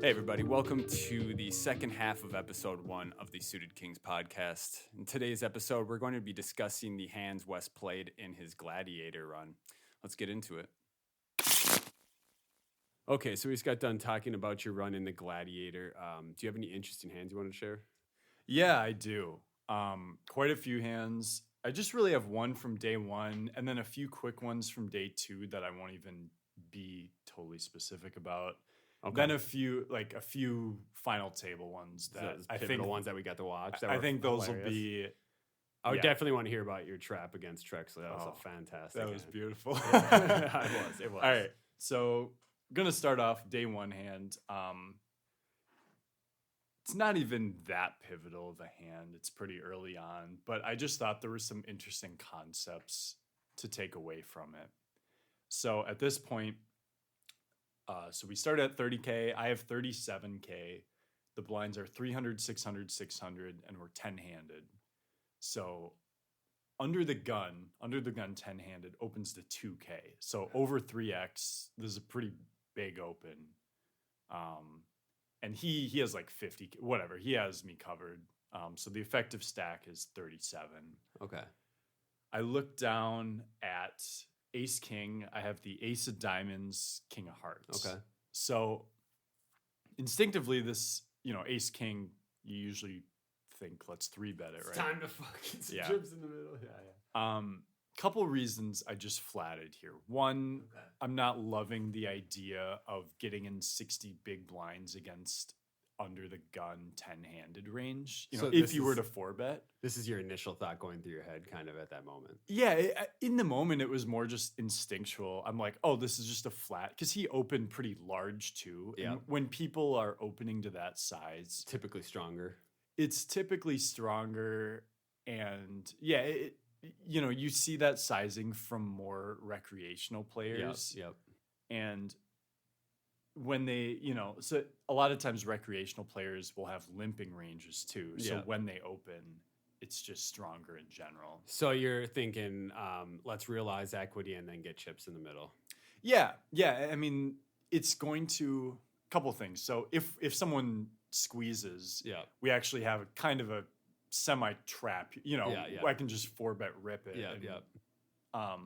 Hey everybody, welcome to the second half of episode 1 of the Suited Kings podcast. In today's episode, we're going to be discussing the hands Wes played in his Gladiator run. Let's get into it. Okay, so we just got done talking about your run in the Gladiator. Do you have any interesting hands you want to share? Yeah, I do. Quite a few hands. I just really have one from day 1 and then a few quick ones from day 2 that I won't even be totally specific about. Okay. Then a few final table ones that I think the ones that we got to watch. That I were think those hilarious. will be. I would yeah. definitely want to hear about your trap against Trexler. That was a fantastic. That was hand. beautiful. It was. All right, so gonna start off day 1 hand. It's not even that pivotal of a hand. It's pretty early on, but I just thought there were some interesting concepts to take away from it. So at this point, so we started at 30K. I have 37K. The blinds are 300, 600, 600, and we're 10-handed. So under the gun 10-handed opens to 2K. So over 3X, this is a pretty big open. And he has like 50, whatever. He has me covered. So the effective stack is 37. Okay. I look down at Ace King. I have the Ace of Diamonds, King of Hearts. Okay. So instinctively, this, Ace King, you usually think, let's 3-bet it, right? Time to fucking Yeah. chips in the middle. Yeah. Couple reasons I just flatted here. One, Okay. I'm not loving the idea of getting in 60 big blinds against under the gun 10-handed range. So if you were to 4-bet. This is your initial thought going through your head kind of at that moment. Yeah, in the moment, it was more just instinctual. I'm like, oh, this is just a flat. Because he opened pretty large, too. Yeah. And when people are opening to that size, Typically stronger. it's typically stronger. And, yeah, you see that sizing from more recreational players. Yep. And when they, so a lot of times recreational players will have limping ranges, too. So Yeah. when they open, it's just stronger in general. So you're thinking, let's realize equity and then get chips in the middle. Yeah. I mean, it's going to couple things. So if someone squeezes, Yeah. we actually have a kind of a semi-trap. Yeah. I can just 4-bet rip it. Yeah.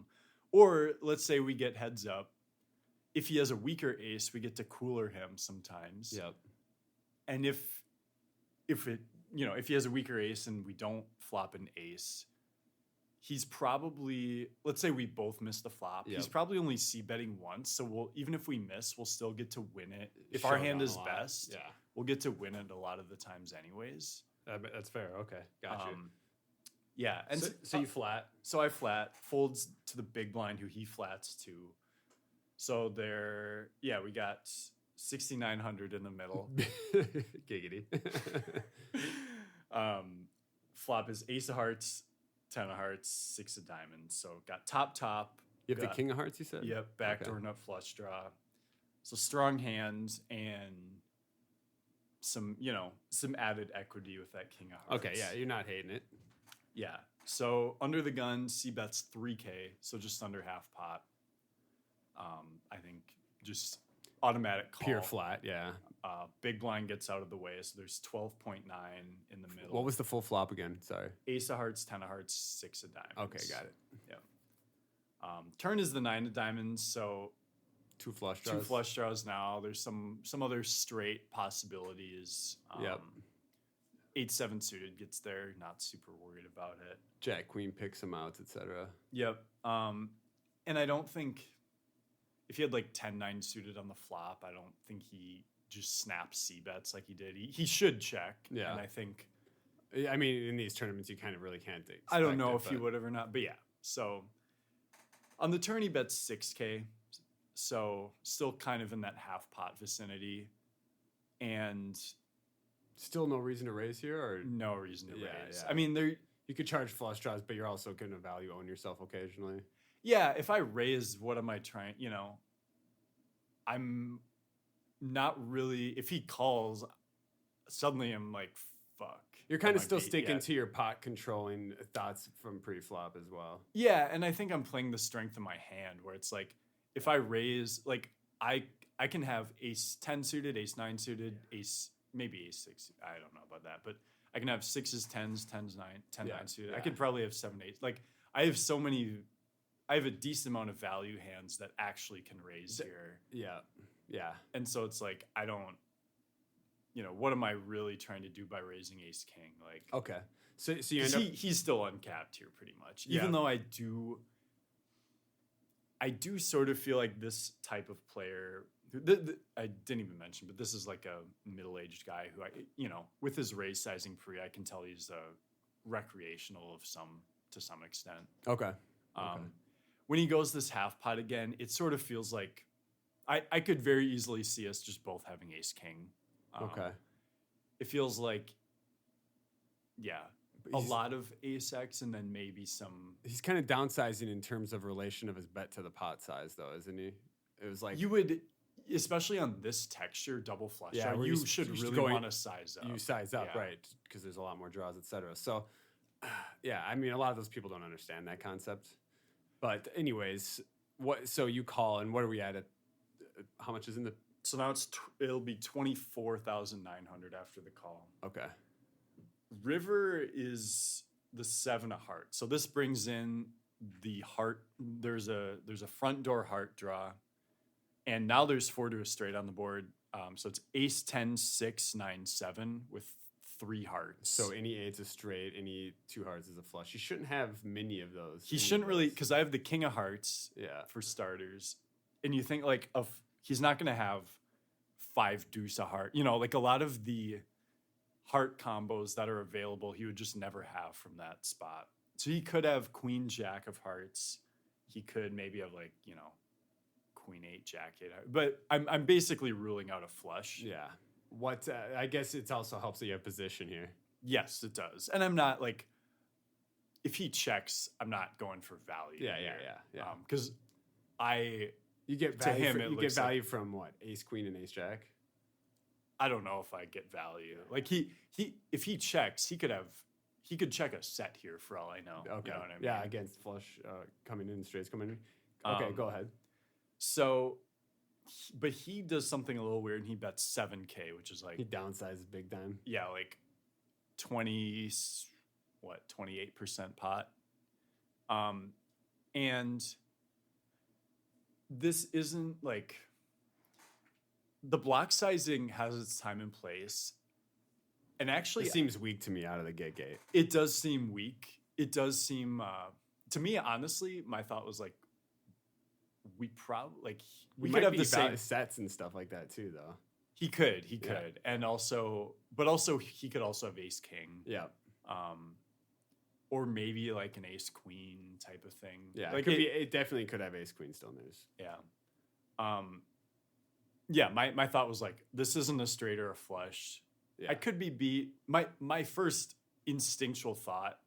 Or let's say we get heads up. If he has a weaker ace, we get to cooler him sometimes. Yep. And if he has a weaker ace and we don't flop an ace, he's probably, let's say we both miss the flop. Yep. He's probably only c-betting once. So even if we miss, we'll still get to win it. If Show our down hand a is lot. best, Yeah. we'll get to win it a lot of the times anyways. That's fair. Okay. Gotcha. Yeah. And so you flat. So I flat, folds to the big blind who he flats to. So we got 6,900 in the middle. Giggity. Flop is Ace of Hearts, 10 of Hearts, 6 of Diamonds. So got top. You have the King of Hearts, you said? Yep, backdoor Okay. nut flush draw. So strong hands and some added equity with that King of Hearts. Okay, yeah, you're not hating it. Yeah. So under the gun, c-bets 3K, so just under half pot. I think just automatic call. Pure flat, yeah. Big blind gets out of the way, so there's 12.9 in the middle. What was the full flop again? Sorry. Ace of Hearts, 10 of Hearts, 6 of Diamonds. Okay, got it. Yeah. Turn is the 9 of Diamonds, so 2 flush draws. 2 flush draws now. There's some other straight possibilities. Yep. 8-7 suited gets there. Not super worried about it. Jack Queen picks him out, etc. Yep. And I don't think if he had like 10-9 suited on the flop, I don't think he just snaps c-bets like he did. He should check. Yeah. And I think, I mean, in these tournaments, you kind of really can't expect I don't know it, if he would have or not, but yeah. So on the turn, he bets 6K. So still kind of in that half pot vicinity. And Still no reason to raise here, or no reason to raise. Yeah. I mean, you could charge flush draws, but you're also going to value own yourself occasionally. yeah, if I raise, what am I trying? I'm not really, if he calls, suddenly I'm like, fuck. You're kind I of might still be- sticking yeah. to your pot controlling thoughts from pre-flop as well. Yeah, and I think I'm playing the strength of my hand where it's like, if I raise, like, I can have ace 10 suited, ace 9 suited, maybe ace 6. I don't know about that, but I can have 6s, 10s, 10s, 9, 10, 9 suited. I could probably have 7, 8. Like, I have a decent amount of value hands that actually can raise here. Yeah. Yeah. And so it's like, I don't, what am I really trying to do by raising ace king? Like, okay. So you end up... he's still uncapped here pretty much. Even though I do sort of feel like this type of player, I didn't even mention, but this is like a middle-aged guy who with his raise sizing pre, I can tell he's a recreational to some extent. Okay. When he goes this half pot again, it sort of feels like I could very easily see us just both having ace king. Okay. It feels like, a lot of ace X and then maybe some. He's kind of downsizing in terms of relation of his bet to the pot size, though, isn't he? It was like you would, especially on this texture, double flush. Yeah, you should really want to size up. You size up, right? Because there's a lot more draws, etc. So, yeah, I mean, a lot of those people don't understand that concept. But anyways, so you call, and what are we at? How much is in the? So now it'll be 24,900 after the call. Okay. River is the 7 of hearts. So this brings in the heart. There's a front door heart draw, and now there's 4 to a straight on the board. So it's ace 10, 6, 9, 7 with 3 hearts. So any 8's a straight, any 2 hearts is a flush. He shouldn't have many of those. He shouldn't really, because I have the king of hearts. For starters, and you think like he's not going to have 5 deuce of heart. Like a lot of the heart combos that are available, he would just never have from that spot. So he could have queen jack of hearts. He could maybe have like, queen 8, jack 8. But I'm basically ruling out a flush. Yeah. I guess it also helps that you have position here. Yes, it does. And I'm not like, if he checks, I'm not going for value. Yeah. Because you get value. You get value from what? Ace queen and ace jack. I don't know if I get value. Like if he checks, he could check a set here for all I know. Okay. You know what I mean? Yeah, against flush coming in, straights coming in. Okay, go ahead. So, but he does something a little weird, and he bets 7K, which is like he downsizes big time. Yeah, like 28% pot. And this isn't like. The block sizing has its time and place. And actually... It seems weak to me out of the gate. It does seem weak. It does seem... to me, honestly, my thought was like, we could have the same... sets and stuff like that too, though. He could. And also... But also, he could also have ace king. Yeah. Or maybe like an ace queen type of thing. Yeah, like it definitely could have ace queen still in theirs. Yeah. Yeah, my thought was like, this isn't a straight or a flush. Yeah. I could be beat. My first instinctual thought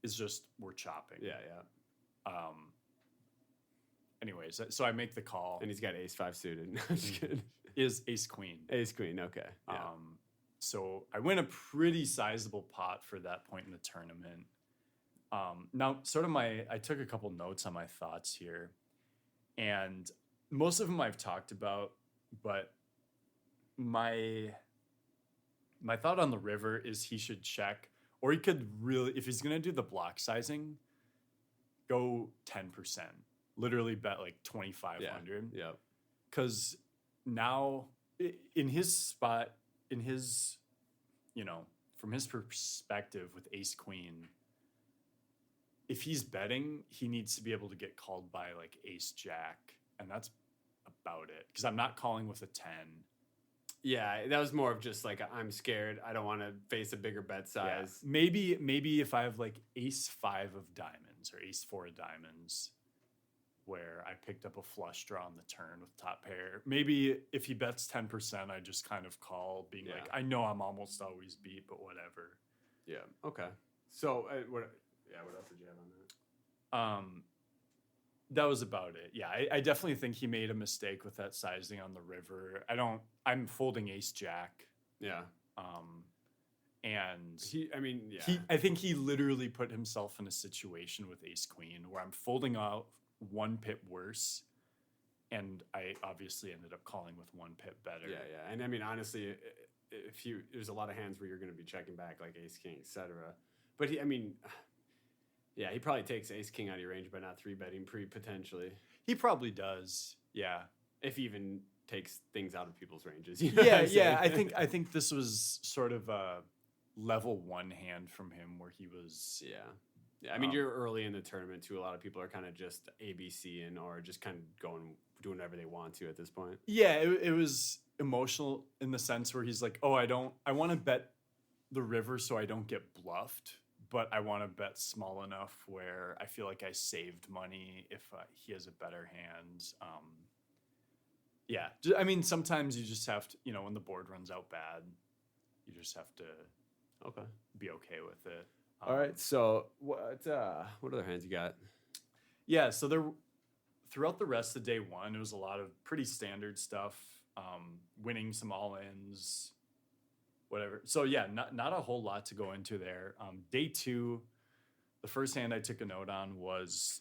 is just we're chopping. Yeah. Anyways, so I make the call. And he's got ace 5 suited. No, I'm just kidding. Is ace queen. Ace queen, okay. Yeah. So I win a pretty sizable pot for that point in the tournament. Now, sort of I took a couple notes on my thoughts here. And most of them I've talked about. But my thought on the river is he should check, or he could really, if he's going to do the block sizing, go 10%. Literally bet like 2,500. Yeah. Because now in his spot, from his perspective with ace queen, if he's betting, he needs to be able to get called by like ace jack, and that's about it, because I'm not calling with a 10. Yeah, that was more of just like, I'm scared. I don't want to face a bigger bet size. Yeah. Maybe if I have like ace 5 of diamonds or ace 4 of diamonds, where I picked up a flush draw on the turn with top pair. Maybe if he bets 10%, I just kind of call, being like, I know I'm almost always beat, but whatever. Yeah. Okay. So what else did you have on that? That was about it. Yeah, I definitely think he made a mistake with that sizing on the river. I'm folding ace jack. Yeah. And I think he literally put himself in a situation with ace queen where I'm folding out 1 pip worse, and I obviously ended up calling with one pip better. Yeah. And I mean, honestly, there's a lot of hands where you're going to be checking back, like ace king, etc. But he probably takes ace king out of your range by not 3-betting potentially. He probably does. Yeah. If he even takes things out of people's ranges. Yeah. I think this was sort of a level 1 hand from him where he was. Yeah. I mean, you're early in the tournament too. A lot of people are kind of just ABCing or just kind of doing whatever they want to at this point. Yeah, it was emotional in the sense where he's like, oh, I want to bet the river so I don't get bluffed, but I want to bet small enough where I feel like I saved money if he has a better hand. Yeah, I mean, sometimes you just have to, when the board runs out bad, you just have to be okay with it. All right, so what other hands you got? Yeah, so throughout the rest of day 1, it was a lot of pretty standard stuff, winning some all-ins, whatever. So yeah, not a whole lot to go into there. Day 2, the first hand I took a note on was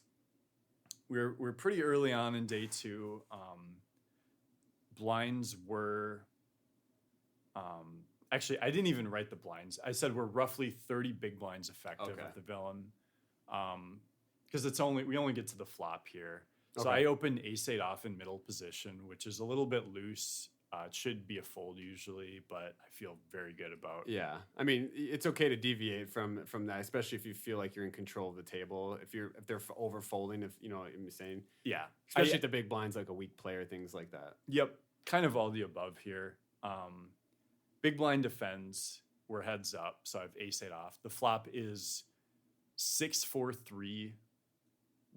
we're pretty early on in day 2. Blinds were actually, I didn't even write the blinds. I said we're roughly 30 big blinds effective at the villain, because we only get to the flop here. So I opened ace-8 off in middle position, which is a little bit loose. It should be a fold usually, but I feel very good about. Yeah, I mean, it's okay to deviate from that, especially if you feel like you're in control of the table. If they're over folding, if you know what I'm saying. Yeah, especially if the big blind's like a weak player, things like that. Yep, kind of all the above here. Big blind defends. We're heads up, so I have ace-8 off. The flop is 6-4-3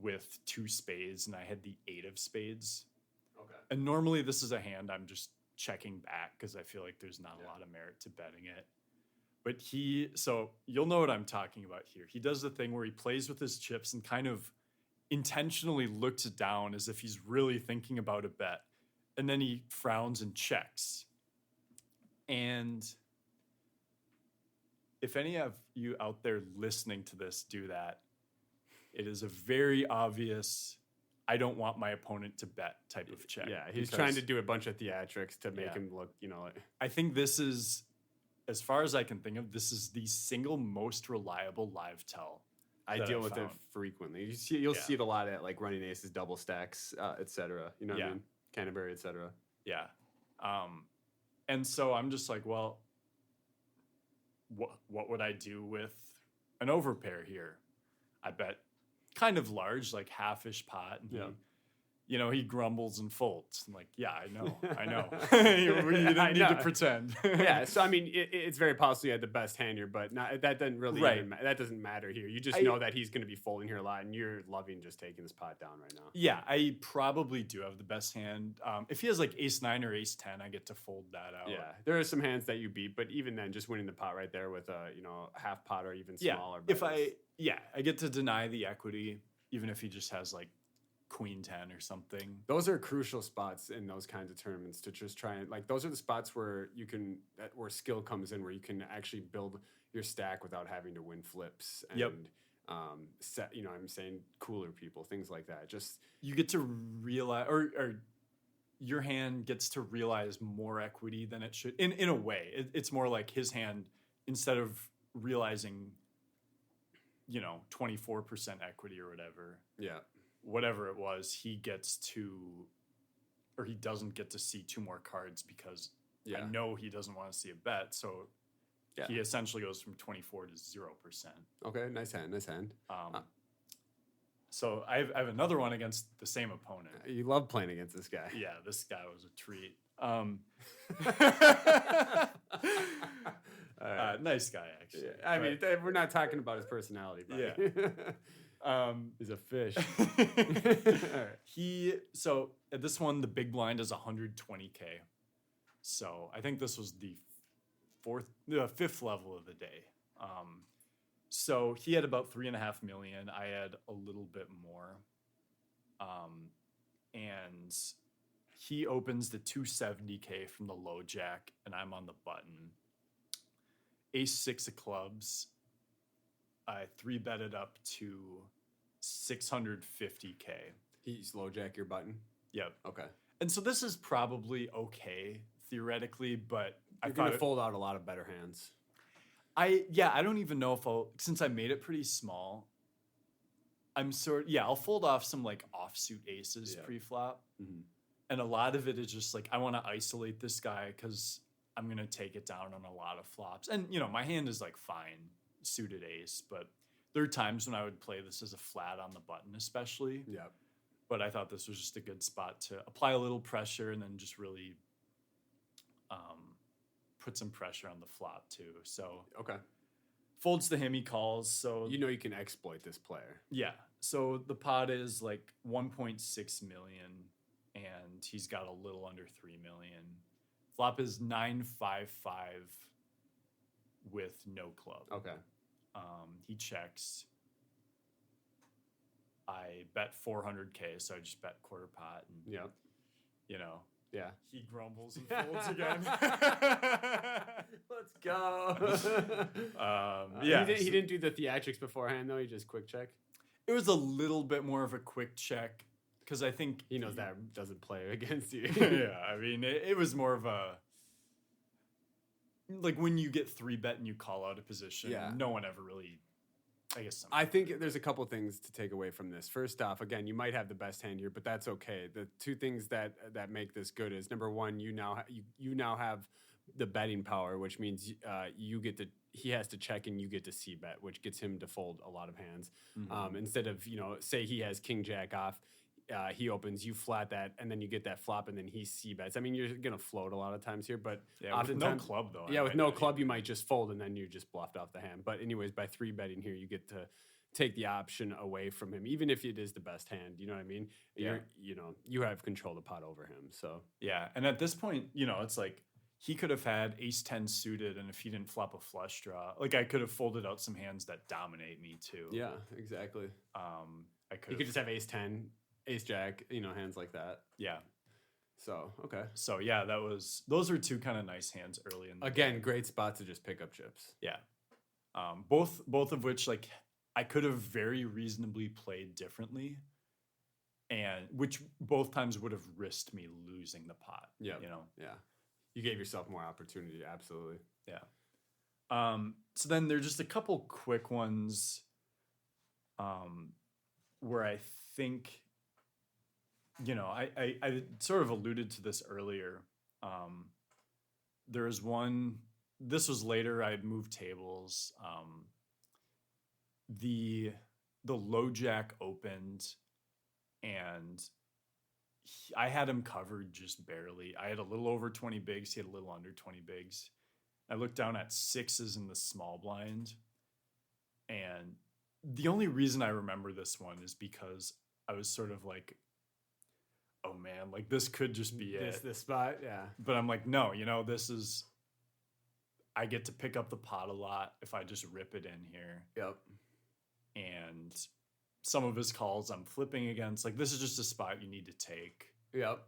with 2 spades, and I had the 8 of spades. Okay. And normally this is a hand I'm just checking back because I feel like there's not a lot of merit to betting it. But so you'll know what I'm talking about here. He does the thing where he plays with his chips and kind of intentionally looks down as if he's really thinking about a bet. And then he frowns and checks. And if any of you out there listening to this do that, it is a very obvious, I don't want my opponent to bet type of check. Yeah, he's trying to do a bunch of theatrics to make him look, I think this is, as far as I can think of, this is the single most reliable live tell. I deal with it frequently. You'll see it a lot at like running aces, double stacks, etc. You know what I mean? Canterbury, etc. Yeah. And so I'm just like, well, what would I do with an overpair here? I bet kind of large, like half-ish pot. And he grumbles and folds. I'm like, yeah, I know. You didn't need to pretend. Yeah, so I mean, it's very possible you had the best hand here, but that doesn't really that doesn't matter here. You just know that he's going to be folding here a lot, and you're loving just taking this pot down right now. Yeah, I probably do have the best hand. If he has like ace-9 or ace-10, I get to fold that out. Yeah, there are some hands that you beat, but even then, just winning the pot right there with a half pot or even smaller. I get to deny the equity, even if he just has like queen 10 or something. Those are crucial spots in those kinds of tournaments to just try and those are the spots where where skill comes in, where you can actually build your stack without having to win flips and set, I'm saying cooler people, things like that. Just you get to realize, or your hand gets to realize more equity than it should in a way. It's more like his hand, instead of realizing 24% equity or whatever it was, he doesn't get to see 2 more cards because I know he doesn't want to see a bet. So he essentially goes from 24 to 0%. Okay, nice hand. So I have another one against the same opponent. You love playing against this guy. Yeah, this guy was a treat. Nice guy, actually. Yeah, I mean, we're not talking about his personality, buddy. Yeah. He's a fish. So at this one, the big blind is 120K. So I think this was the 5th level of the day. So he had about 3.5 million. I had a little bit more. And he opens the 270K from the low jack, and I'm on the button. Ace-6 of clubs. I 3-betted up to 650K. He's low jack your button. Yep. Okay. And so this is probably okay theoretically, but You're going to fold out a lot of better hands. I don't even know if since I made it pretty small, I'll fold off some like offsuit aces pre-flop. Mm-hmm. And a lot of it is just like, I want to isolate this guy because I'm going to take it down on a lot of flops. And, my hand is like fine, suited ace, but there are times when I would play this as a flat on the button, especially. Yep. But I thought this was just a good spot to apply a little pressure and then just really put some pressure on the flop too. So okay, folds to him, he calls. So you can exploit this player. Yeah. So the pot is like 1.6 million, and he's got a little under 3 million. Flop is 955 with no club. Okay. He checks. I bet 400K, so I just bet quarter pot, and yeah, yeah, he grumbles and folds again. Let's go. He didn't do the theatrics beforehand though. He just quick check. It was a little bit more of a quick check because I think he knows that doesn't play against you. Yeah, I mean, it was more of a like when you get 3-bet and you call out a position. Yeah. No one ever really. I think there's a couple things to take away from this. First off, again, you might have the best hand here, but that's okay. The two things that make this good is number one, you now have the betting power, which means he has to check and you get to c bet, which gets him to fold a lot of hands. Mm-hmm. Instead of say he has king jack off, he opens, you flat that, and then you get that flop, and then he c bets. I mean, you're gonna float a lot of times here, but with no club though. Yeah, with no club, you might just fold, and then you're just bluffed off the hand. But anyways, by 3-betting here, you get to take the option away from him, even if it is the best hand. You know what I mean? Yeah. You have control of the pot over him. So yeah, and at this point, it's like he could have had ace 10 suited, and if he didn't flop a flush draw, like I could have folded out some hands that dominate me too. Yeah, exactly. You could just have ace 10. Ace jack, hands like that. Yeah. So, okay. So, yeah, those are two kind of nice hands early in the game. Great spot to just pick up chips. Yeah. Both of which, like, I could have very reasonably played differently, and which both times would have risked me losing the pot. Yeah. Yeah. You gave yourself more opportunity. Absolutely. Yeah. So then there's just a couple quick ones where I think... I sort of alluded to this earlier. There was one, this was later, I had moved tables. The low jack opened, and I had him covered just barely. I had a little over 20 bigs. He had a little under 20 bigs. I looked down at sixes in the small blind, and the only reason I remember this one is because I was sort of like, oh man, like this could just be this spot, yeah. But I'm like, no, this is, I get to pick up the pot a lot if I just rip it in here. Yep. And some of his calls I'm flipping against, like this is just a spot you need to take. Yep.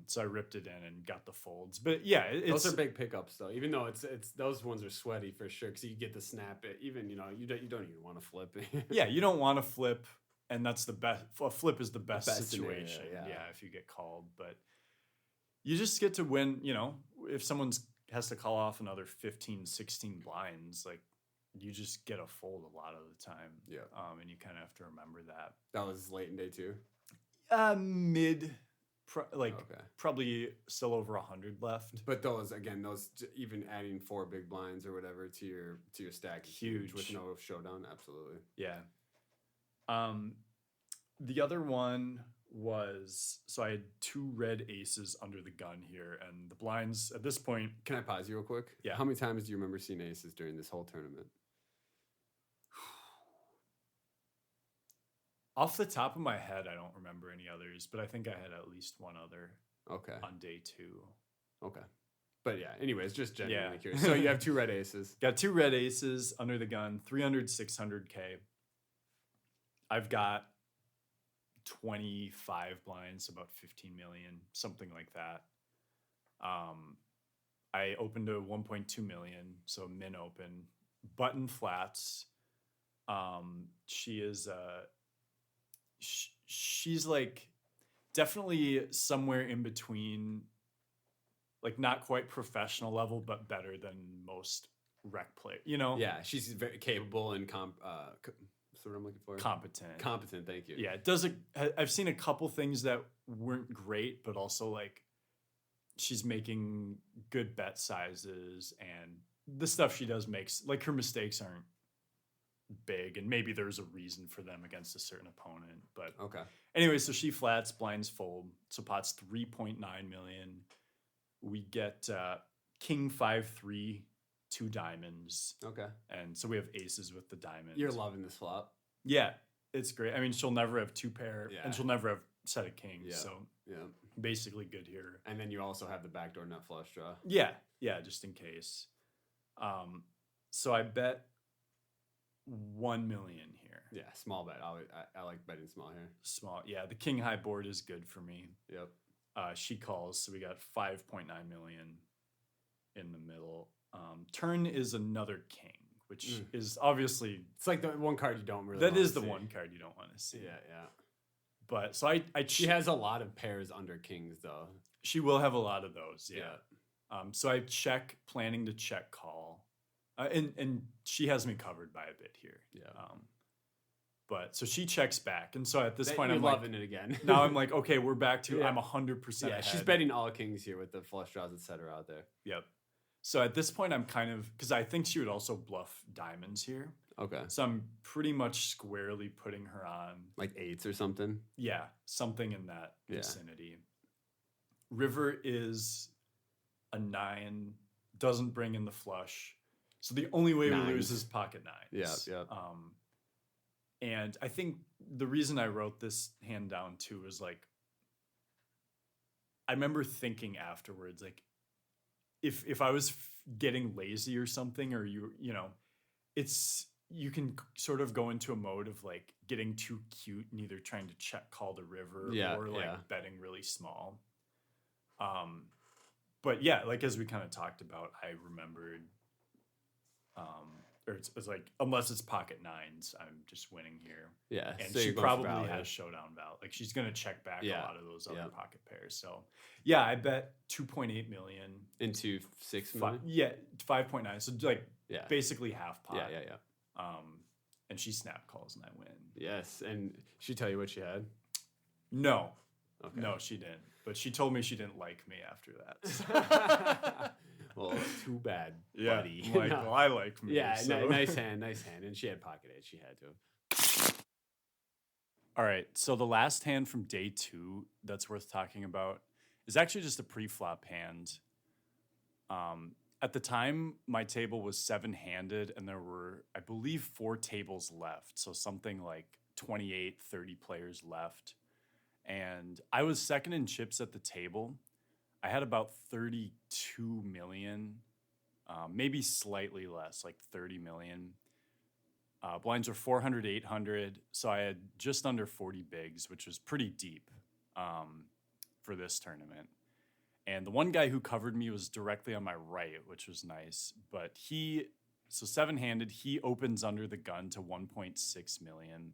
So I ripped it in and got the folds. But yeah, those are big pickups though. Even though it's those ones are sweaty for sure because you get the snap. Even you don't even want to flip. Yeah, you don't want to flip. And that's the best. A flip is the best situation. Scenario, yeah, if you get called, but you just get to win. If someone has to call off another 15, 16 blinds, like you just get a fold a lot of the time. Yeah. And you kind of have to remember that. That was late in day two. Mid, probably still over 100 left. But those even adding 4 big blinds or whatever to your stack is huge with no showdown. Absolutely. Yeah. The other one was, so I had 2 red aces under the gun here, and the blinds at this point. Can I pause you real quick? Yeah. How many times do you remember seeing aces during this whole tournament? Off the top of my head, I don't remember any others, but I think I had at least one other. Okay. On day 2. Okay. But yeah, anyways, just genuinely curious. So you have 2 red aces. Got 2 red aces under the gun, 300, 600K. I've got 25 blinds, about 15 million, something like that. I opened to 1.2 million, so min open, button flats. She is she's like definitely somewhere in between, like not quite professional level, but better than most rec play. Yeah, she's very capable and what's the word I'm looking for? Competent. Competent, thank you. Yeah, I've seen a couple things that weren't great, but also like she's making good bet sizes, and the stuff she does makes, like, her mistakes aren't big, and maybe there's a reason for them against a certain opponent. But Okay. anyway, so she flats, blinds fold, so pot's 3.9 million. We get king 5-3, 2 diamonds, Okay. and so we have aces with the diamonds. You're loving this flop. Yeah, it's great. I mean, she'll never have 2 pair, Yeah. and she'll never have set of kings. Yeah. So Yeah. basically good here. And then you also have the backdoor nut flush draw. Yeah, just in case. So I bet 1 million here. Yeah, small bet. I like betting small here. Small. Yeah, the king high board is good for me. Yep. She calls, so we got 5.9 million in the middle. Turn is another king, which is obviously, it's like the one card you don't really. That is the see. one card you don't want to see. Yeah. But so she has a lot of pairs under kings though. She will have a lot of those. Yeah. Yeah. So I check, planning to check call, and she has me covered by a bit here. Yeah. But so she checks back, and so at this point I'm loving like, it again. now I'm like, okay, we're back to Yeah. I'm 100% Yeah, ahead. she's betting all kings here with the flush draws, etc. out there. Yep. So at this point, I'm kind of, because I think she would also bluff diamonds here. Okay. So I'm pretty much squarely putting her on like eights or something. Yeah, something in that vicinity. River is a 9, doesn't bring in the flush. So the only way we lose is pocket 9s. Yeah. And I think the reason I wrote this hand down too was like, I remember thinking afterwards, like, if I was getting lazy or something, or you know, you can sort of go into a mode of like getting too cute and either trying to check call the river or like betting really small. But yeah, like as we kind of talked about, I remembered, or it's like, unless it's pocket 9s, I'm just winning here. Yeah. And so she probably has showdown val. Like she's going to check back a lot of those other pocket pairs. So yeah, I bet 2.8 million. Into 6 million? Yeah, 5.9. So like basically half pot. Yeah. And she snap calls and I win. Yes. And she tell you what she had? No. Okay. No, she didn't. But she told me she didn't like me after that. Well, too bad, buddy. Like, well, I like me. Yeah, so. nice hand. And she had pocket 8. She had to. All right. So the last hand from day 2 that's worth talking about is actually just a pre-flop hand. At the time, my table was 7-handed, and there were, I believe, 4 tables left. So something like 28, 30 players left. And I was second in chips at the table. I had about 32 million, maybe slightly less, like 30 million. Blinds were 400, 800. So I had just under 40 bigs, which was pretty deep for this tournament. And the one guy who covered me was directly on my right, which was nice. But so 7-handed, he opens under the gun to 1.6 million.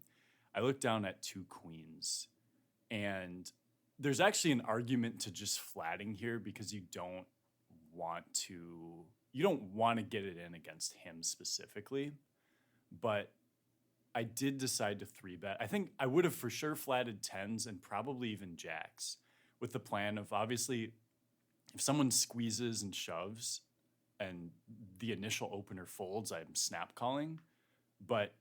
I looked down at 2 queens. And there's actually an argument to just flatting here because you don't want to get it in against him specifically. But I did decide to 3-bet. I think I would have for sure flatted 10s and probably even jacks, with the plan of, obviously, if someone squeezes and shoves and the initial opener folds, I'm snap calling. But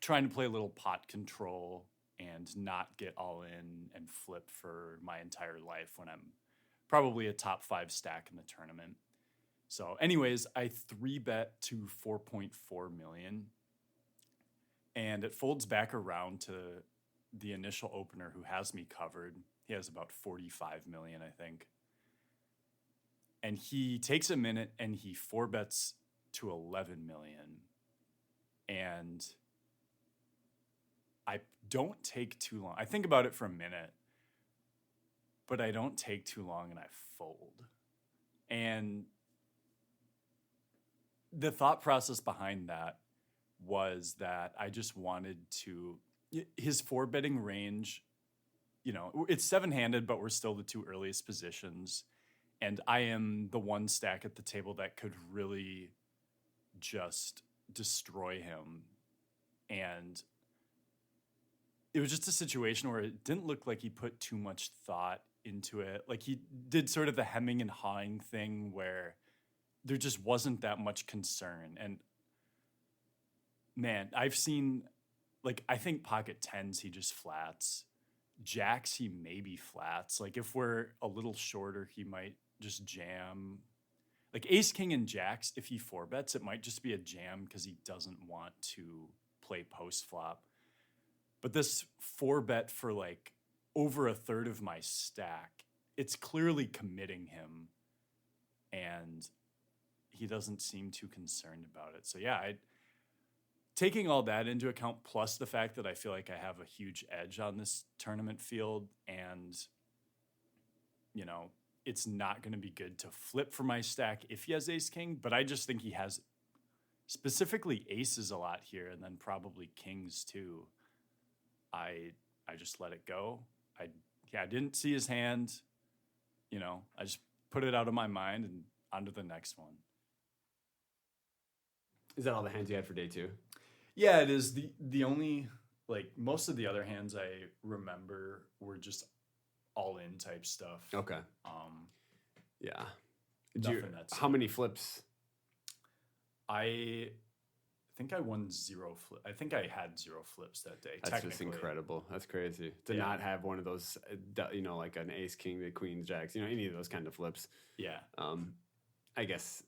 trying to play a little pot control and not get all in and flip for my entire life when I'm probably a top 5 stack in the tournament. So anyways, I 3-bet to 4.4 million, and it folds back around to the initial opener who has me covered. He has about 45 million, I think. And he takes a minute and he 4-bets to 11 million. And I don't take too long. I think about it for a minute, but I don't take too long and I fold. And the thought process behind that was that I just wanted to, his 4-betting range it's 7-handed, but we're still the 2 earliest positions. And I am the one stack at the table that could really just destroy him. And it was just a situation where it didn't look like he put too much thought into it. Like he did sort of the hemming and hawing thing where there just wasn't that much concern. And man, I've seen, like, I think pocket 10s, he just flats. Jacks, he maybe flats. Like if we're a little shorter, he might just jam. Like ace, king, and jacks, if he 4-bets, it might just be a jam because he doesn't want to play post flop. But this 4-bet for like over a third of my stack, it's clearly committing him, and he doesn't seem too concerned about it. So yeah, taking all that into account, plus the fact that I feel like I have a huge edge on this tournament field, and it's not going to be good to flip for my stack if he has ace king, but I just think he has specifically aces a lot here, and then probably kings too. I just let it go. I didn't see his hand. I just put it out of my mind and on to the next one. Is that all the hands you had for day 2? Yeah, it is. The only, like, most of the other hands I remember were just all-in type stuff. Okay. Yeah. That's how many flips? I think I won 0 flip. I think I had 0 flips that day. That's just incredible. That's crazy to not have one of those, like an ace, king, the queen, jacks, any of those kind of flips. Yeah. I guess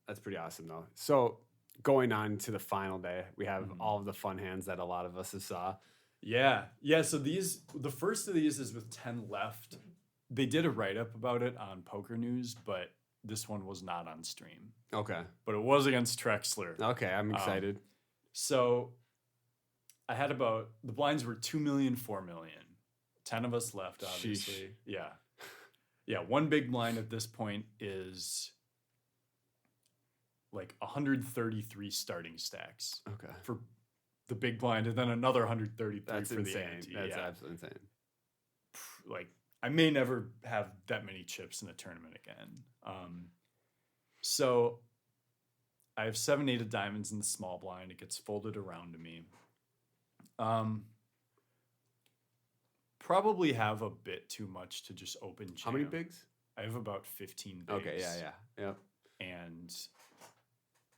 that's pretty awesome though. So going on to the final day, we have all of the fun hands that a lot of us have saw. Yeah. So the first of these is with 10 left. They did a write-up about it on Poker News, but this one was not on stream. Okay. But it was against Trexler. Okay, I'm excited. So I had the blinds were 2 million, 4 million. 10 of us left, obviously. Sheesh. Yeah. Yeah, one big blind at this point is like 133 starting stacks. Okay. For the big blind, and then another 133 That's for insane. the ante. That's absolutely insane. Like, I may never have that many chips in a tournament again. So I have 7-8 of diamonds in the small blind. It gets folded around to me. Probably have a bit too much to just open jam. How many bigs? I have about 15 bigs. Okay, yeah. And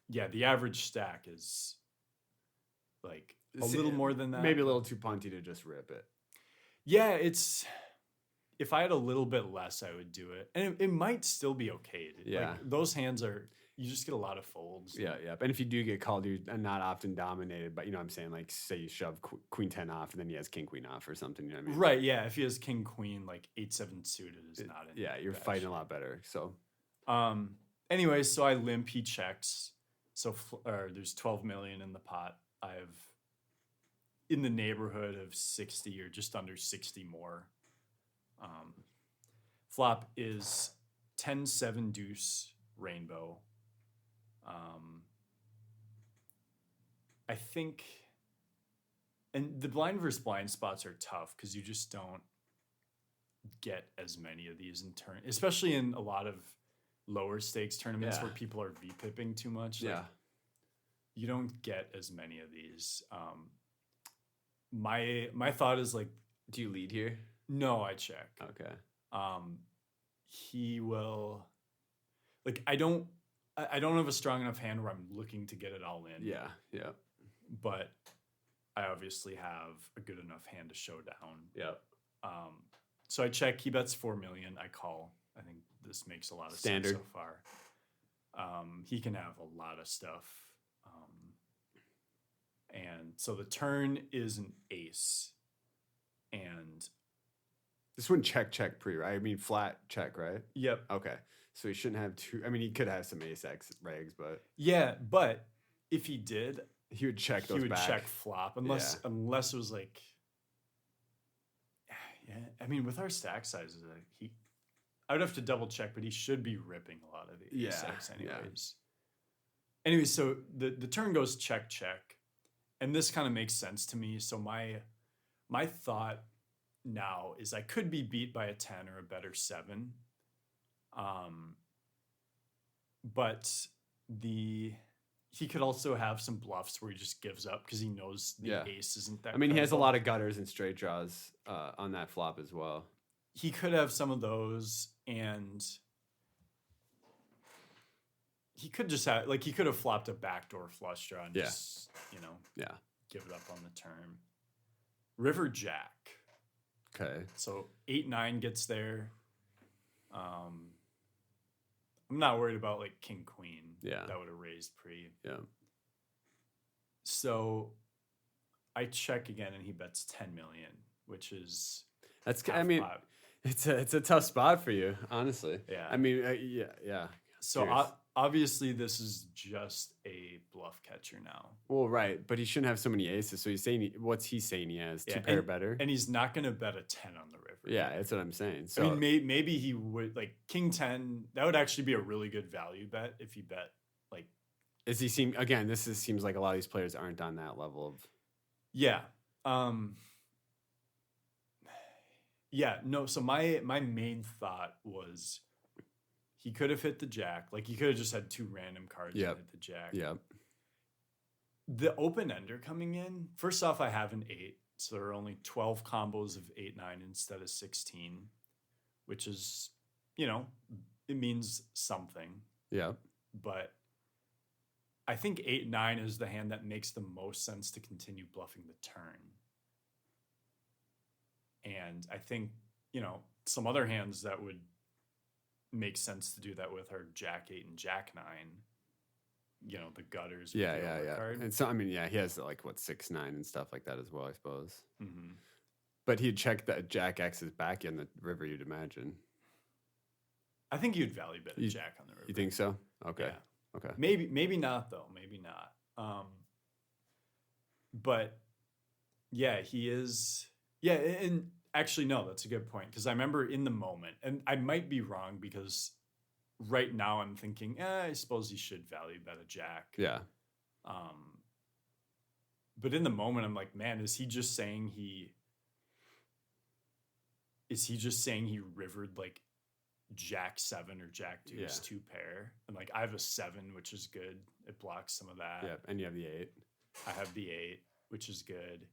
yeah, the average stack is like a little more than that. Maybe a little too punty to just rip it. Yeah, if I had a little bit less, I would do it. And it might still be okay. Yeah. Like, those hands you just get a lot of folds. Yeah. And if you do get called, you're not often dominated, but you know what I'm saying? Like, say you shove queen 10 off and then he has king queen off or something, you know what I mean? Right, yeah. If he has king queen, like 8-7 suited is not in. Yeah, you're fighting a lot better. So, anyway, so I limp, he checks. So there's 12 million in the pot. I have in the neighborhood of 60 or just under 60 more. Flop is 10-7 deuce rainbow. I think, and the blind versus blind spots are tough because you just don't get as many of these in turn, especially in a lot of lower stakes tournaments where people are V-pipping too much. Like, you don't get as many of these. My thought is, like, do you lead here? No, I check. Okay. He will, like, I don't have a strong enough hand where I'm looking to get it all in. Yeah. But I obviously have a good enough hand to show down. Yep. So I check. He bets 4 million. I call. I think this makes a lot of sense so far. He can have a lot of stuff. And so the turn is an ace. And this one check pre, right? I mean, flat check, right? Yep. Okay. So he shouldn't have two. I mean, he could have some ace X regs, but yeah. But if he did, he would check those. He would back. check flop unless it was like, yeah. I mean, with our stack sizes, I would have to double check, but he should be ripping a lot of the ace X anyways. Yeah. Anyways, so the turn goes check, and this kind of makes sense to me. So my thought now is I could be beat by a 10 or a better 7. But he could also have some bluffs where he just gives up because he knows the ace isn't that. I mean, he has a credible. lot of gutters and straight draws on that flop as well. He could have some of those, and he could just have he could have flopped a backdoor flush draw and just give it up on the turn. River Jack. Okay. So 8-9 gets there. I'm not worried about King Queen. Yeah. That would have raised pre. Yeah. So I check again and he bets 10 million, which is that's half pot. it's a tough spot for you, honestly. Yeah. I mean, yeah. So obviously this is just a bluff catcher now. Well, right, but he shouldn't have so many aces. So he's saying what's he saying he has? 2 pair better, and he's not going to bet a 10 on the river. Yeah, that's what I'm saying. So I mean, maybe he would King 10. That would actually be a really good value bet if he bet Is he seem again? Seems like a lot of these players aren't on that level of. Yeah. Yeah. No. So my main thought was he could have hit the jack. He could have just had 2 random cards and hit the jack. Yeah. The open ender coming in. First off, I have an 8, so there are only 12 combos of 8-9 instead of 16, which is, it means something. Yeah. But I think 8-9 is the hand that makes the most sense to continue bluffing the turn. And I think, some other hands that would make sense to do that with are Jack 8 and Jack 9. The gutters. Yeah. And so, I mean, he has 6-9 and stuff like that as well, I suppose. Mm-hmm. But he'd check that Jack X's back in the river, you'd imagine. I think you'd value bet a Jack on the river. You think so? Okay. Yeah. Okay. Maybe not though. Maybe not. But yeah, he is. Yeah, and actually no, that's a good point because I remember in the moment, and I might be wrong because right now I'm thinking, I suppose he should value bet a Jack. Yeah. But in the moment, I'm like, man, is he just saying he rivered Jack 7 or Jack Deuce 2 pair, and I have a 7, which is good. It blocks some of that. Yeah, and you have the 8. I have the 8, which is good.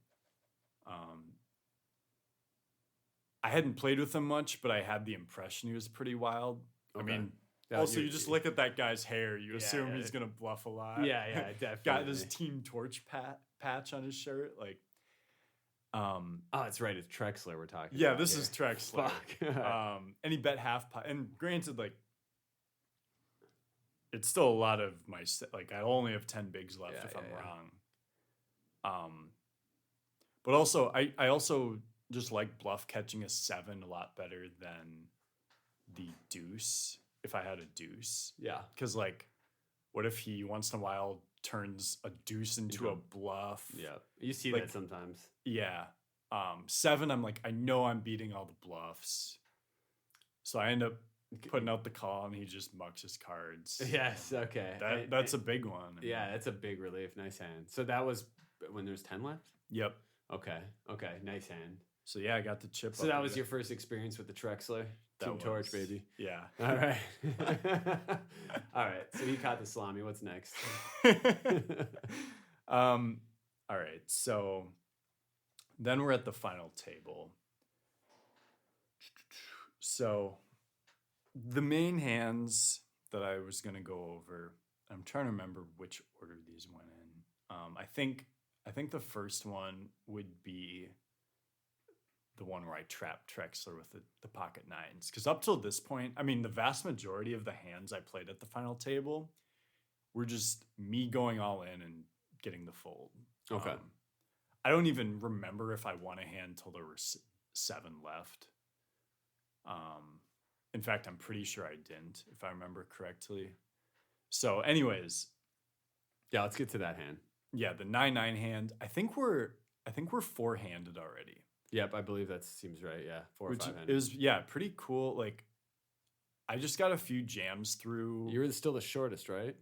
I hadn't played with him much, but I had the impression he was pretty wild. Okay. I mean, also you just look at that guy's hair, you assume he's gonna bluff a lot. Yeah, definitely. Got this Team Torch patch on his shirt, oh, that's right. It's Trexler we're talking about. Yeah, this is Trexler. Fuck. And he bet half pot. And granted, it's still a lot of my I only have 10 bigs left if I'm wrong. But also I also just like bluff catching a 7 a lot better than the deuce if I had a deuce. Yeah. Because what if he once in a while turns a deuce into a bluff? Yeah. You see that sometimes. Yeah. 7, I'm I know I'm beating all the bluffs. So I end up putting out the call and he just mucks his cards. Yes, okay. That's a big one. Yeah, that's a big relief. Nice hand. So that was when there's 10 left? Yep. Okay, nice hand. So yeah, I got the chip. So that was your first experience with the Trexler? Team Torch, baby. Yeah. All right. All right. So he caught the salami. What's next? All right. So then we're at the final table. So the main hands that I was going to go over, I'm trying to remember which order these went in. I think the first one would be the one where I trapped Trexler with the pocket 9s. Because up till this point, I mean, the vast majority of the hands I played at the final table were just me going all in and getting the fold. Okay. I don't even remember if I won a hand till there were 7 left. In fact, I'm pretty sure I didn't, if I remember correctly. So anyways. Yeah, let's get to that hand. Yeah, the 9-9 hand. I think we're 4-handed already. Yep, I believe that seems right. Yeah, 4 or 5 handed. It was pretty cool. I just got a few jams through. You were still the shortest, right?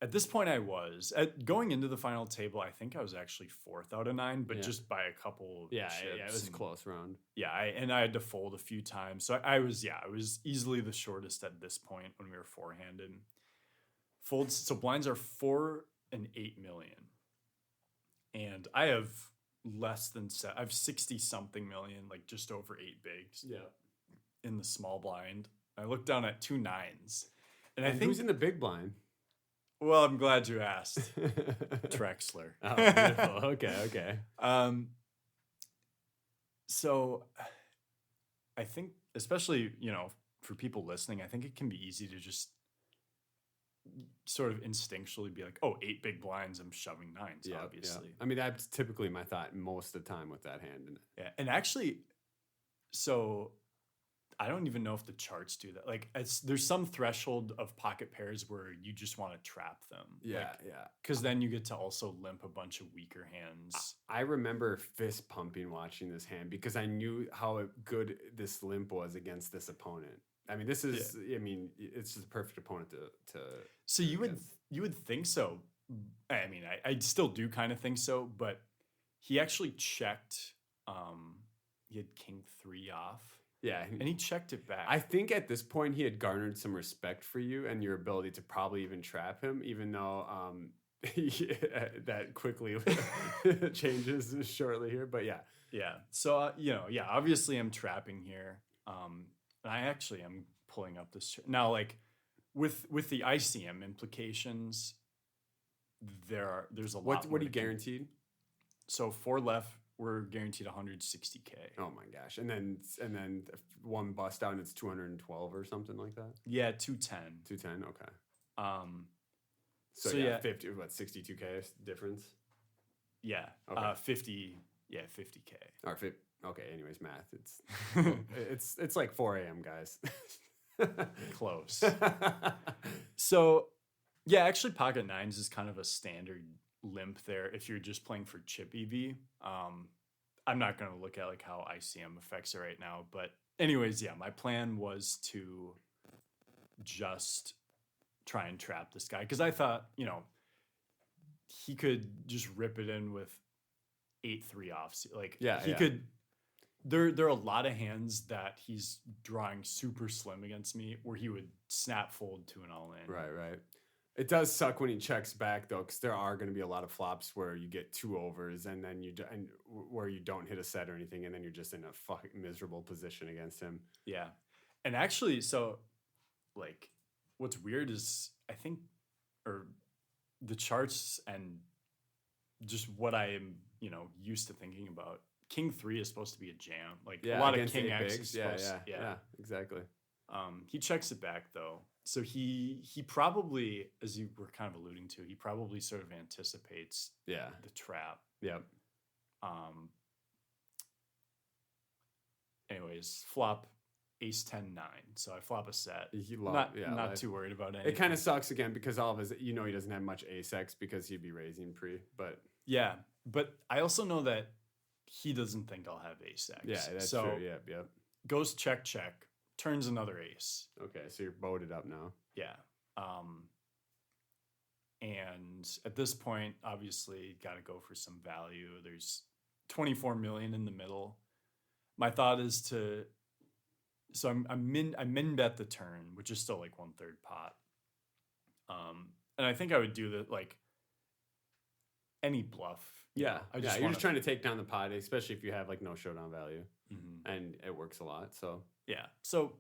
At this point, I was going into the final table. I think I was actually 4th out of 9, but just by a couple. Yeah, chips it was a close round. Yeah, I had to fold a few times, so I was easily the shortest at this point when we were forehanded. Folds. So blinds are 4 and 8 million, and I have less than I have 60 something million, like just over 8 bigs. Yeah. In the small blind, I looked down at 2 9s, and I think who's in the big blind? Well, I'm glad you asked. Trexler. Oh, beautiful. Okay. So I think, especially, for people listening, I think it can be easy to just sort of instinctually be like, oh, 8 big blinds, I'm shoving 9s, obviously. Yeah. I mean, that's typically my thought most of the time with that hand. Yeah. And actually, so I don't even know if the charts do that. Like, there's some threshold of pocket pairs where you just want to trap them. Yeah. Because then you get to also limp a bunch of weaker hands. I remember fist pumping watching this hand because I knew how good this limp was against this opponent. I mean, this is. I mean, it's the perfect opponent to. So you would think so. I mean, I still do kind of think so, but he actually checked. He had king 3 off. Yeah. And he checked it back. I think at this point he had garnered some respect for you and your ability to probably even trap him, even though that quickly changes shortly here. But yeah. Yeah. So, obviously I'm trapping here. And I actually am pulling up this. Now, like, with the ICM implications, there's a lot. What are you guaranteed? So 4 left, we're guaranteed 160K. Oh my gosh! And then one bust out and it's 212 or something like that. Yeah, 210. 210. Okay. So 50. What 62K difference? Yeah. Okay. 50. Yeah, 50K. Or 50. Okay. Anyways, math. It's like 4 a.m. guys. Close. So yeah, actually, pocket 9s is kind of a standard limp there if you're just playing for chip EV. I'm not going to look at like how ICM affects it right now, but anyways, yeah, my plan was to just try and trap this guy because I thought, he could just rip it in with 8-3 offs. Like, he could. There are a lot of hands that he's drawing super slim against me where he would snap fold to an all in. Right. It does suck when he checks back though, because there are going to be a lot of flops where you get 2 overs and then where you don't hit a set or anything, and then you're just in a fucking miserable position against him. Yeah, and actually, so like, what's weird is I think, or the charts and just what I am, used to thinking about. King 3 is supposed to be a jam, like a lot of King X. Is yeah, exactly. He checks it back though. So he probably, as you were kind of alluding to, he probably sort of anticipates the trap. Yep. Anyways, flop ace 10 9. So I flop a set. Not too worried about anything. It kind of sucks again because all of his, he doesn't have much ace X because he'd be raising pre. But yeah, but I also know that he doesn't think I'll have ace X. Yeah, that's true. Yep. Goes check. Turns another ace. Okay, so you're boated up now. Yeah. And at this point, obviously, got to go for some value. There's 24 million in the middle. My thought is so I min bet the turn, which is still like 1/3 pot. And I think I would do that like any bluff. You're just trying to take down the pot, especially if you have like no showdown value, and it works a lot. So. Yeah. So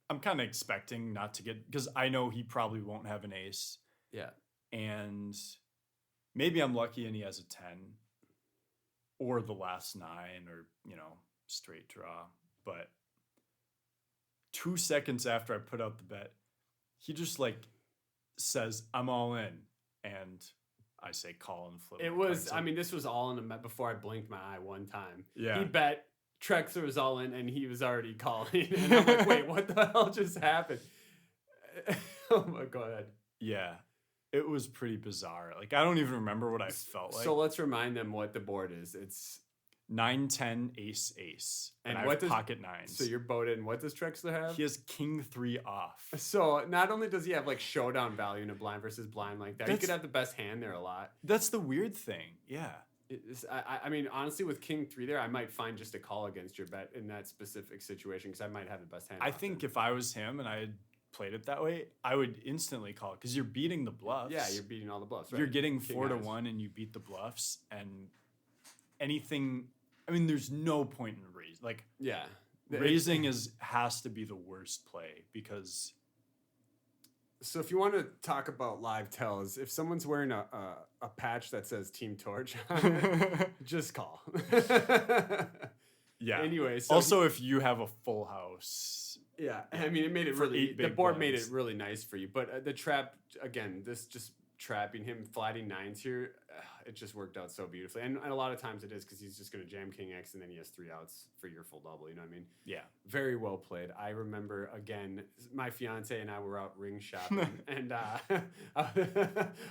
I'm kind of expecting not to get, because I know he probably won't have an ace. Yeah. And maybe I'm lucky and he has a 10 or the last 9 or, straight draw. But 2 seconds after I put out the bet, he just like says, I'm all in. And I say call and flip. It was, this was all in a bet before I blinked my eye one time. Yeah. He bet. Trexler was all in, and he was already calling. And I'm like, wait, what the hell just happened? Oh my God. Yeah. It was pretty bizarre. Like, I don't even remember what I felt like. So let's remind them what the board is. It's 9, 10, ace, ace. And I what have does pocket nines. So you're boated. What does Trexler have? He has king 3 off. So not only does he have like showdown value in a blind versus blind like that, he could have the best hand there a lot. That's the weird thing. Yeah. I mean, honestly, with king 3 there, I might find just a call against your bet in that specific situation because I might have the best hand. I think if I was him and I had played it that way, I would instantly call it because you're beating the bluffs. Yeah, you're beating all the bluffs. Right? You're getting King 4-1 and you beat the bluffs and anything. I mean, there's no point in raise. Like, yeah, raising has to be the worst play because. So if you want to talk about live tells, if someone's wearing a patch that says Team Torch, just call. Yeah. Anyway, so also if you have a full house. Yeah, I mean, it made it For really. 8 The big board blinds. made it really nice for you, but the trap again. This just trapping him, flatting nines here. It just worked out so beautifully, and a lot of times it is because he's just going to jam king X and then he has 3 outs for your full double. You know what I mean? Yeah. Very well played. I remember again, my fiance and I were out ring shopping, and I